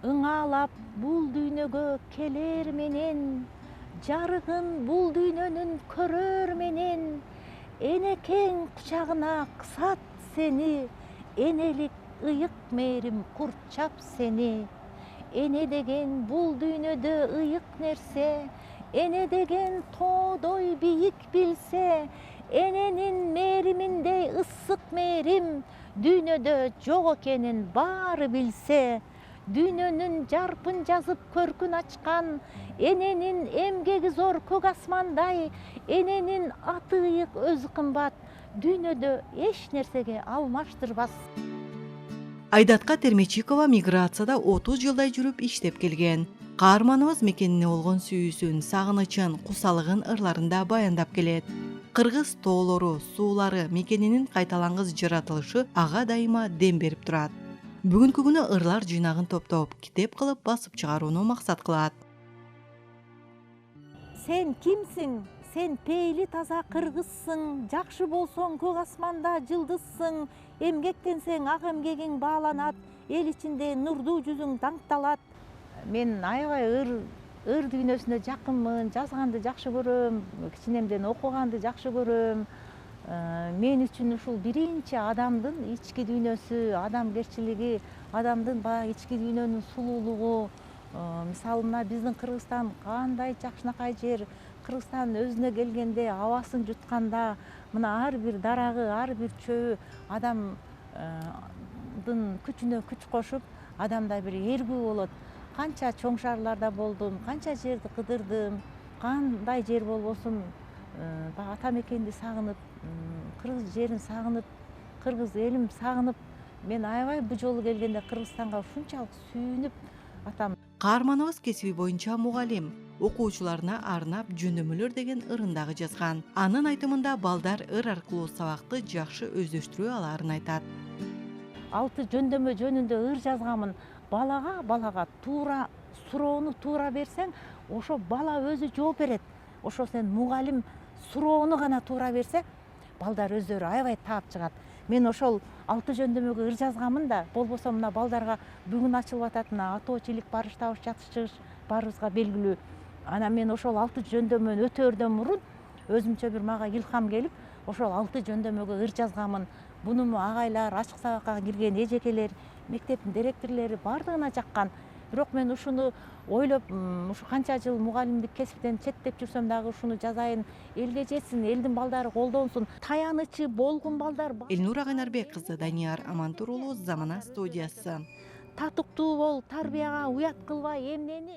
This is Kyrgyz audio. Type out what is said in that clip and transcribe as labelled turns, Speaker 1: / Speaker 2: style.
Speaker 1: ыңалап бул дүйнөгө келер менен, жарыгын бул дүйнөнүн көрөр менен, энекең кучагына кысат сени, энелик ыйык мээрим курчап сени. Эне деген бул дүйнөдө ыйык нерсе, эне деген тоодой бийик билсе, эненин мээриминдей ысык мээрим дүйнөдө жок экенин баары билсе, дүйнөнүн жарпын жазып көркүн ачкан, эненин эмгеги зор көк асмандай, эненин аты ыйык өзү кымбат, дүйнөдө эч нерсеге алмаштырбас.
Speaker 2: Айдатка Термечикова миграцияда 30 жылдай жүрүп иштеп келген. Каарманыбыз мекенине болгон сүйүүсүн, сагынычын, кусалыгын ырларында баяндап келет. Кыргыз тоолору, суулары, мекенинин кайталангыс жаратылышы ага дайыма дем берип турат. Бүгүнкү күнү ырлар жыйнагын топтоп, китеп кылып басып чыгарууну максат кылат.
Speaker 1: Сен кимсиң? Сен пейли таза кыргызсың, жакшы болсоң көк асманда жылдызсың, эмгектенсең ак эмгегиң бааланат, эл ичинде нурдуу жүзүң даңкталат. Мен аябай ыр дүйнөсүнө жакынмын, жазганды жакшы көрөм, кичинемден окуганды жакшы көрөм. Мен үчүн ушул биринчи адамдын ички дүйнөсү, адамгерчилиги, адамдын баягы ички дүйнөнүн сулуулугу. Мисалы мына биздин Кыргызстан кандай жакшынакай жер. Кыргызстан өзүнө келгенде, абасын жутканда, мына ар бир дарагы, ар бир чөбү адамдын күчүнө күч кошуп, адамда бир эргүү болот. Канча чоң шаарларда болдум, канча жерди кыдырдым, кандай жер болбосун, ата мекенди сагынып, кыргыз жерин сагынып, кыргыз элим сагынып, мен аябай бул жолу келгенде Кыргызстанга ушунчалык сүйүнүп атам.
Speaker 2: Каарманыбыз кесиби боюнча мугалим, окуучуларына арнап жөндөмөлөр деген ырындагы жазган. Анын айтымында балдар ыр аркылуу сабакты жакшы өздөштүрө алаарын айтат.
Speaker 1: 6 жөндөмө жөнүндө ыр жазганмын. Балага туура суроону туура берсең, ошо бала өзү жооп берет. Ошо сен мугалим суроону гана туура берсе, балдар өздөрү аябай таап чыгат. Мен ошол 6 жөндөмөгө ыр жазганмын да, болбосо мына балдарга бүгүн ачылып атат мына атооч, илик барыш, табыш, жатыш, чыгыш баарыбызга белгилүү. Анан мен ошол 6 жөндөмөнү өтөөрдөн мурун өзүмчө бир мага илхам келип, ошол 6 жөндөмөгө ыр жазганмын. Буну агайлар, ачык сабакка кирген эжекелер, мектептин директорлору баардыгына жаккан. Бирок мен ушуну ойлоп, ушу канча жыл мугалимдик кесиптен четтеп жүрсөм дагы ушуну жазайын, элге жетсин, элдин балдары колдонсун, таянычы болгон балдар.
Speaker 2: Элнура Кайнарбек кызы, Данияр Амантур уулу, Замана студиясы.
Speaker 1: Татыктуу бол, тарбияга уят кылбай эмнени.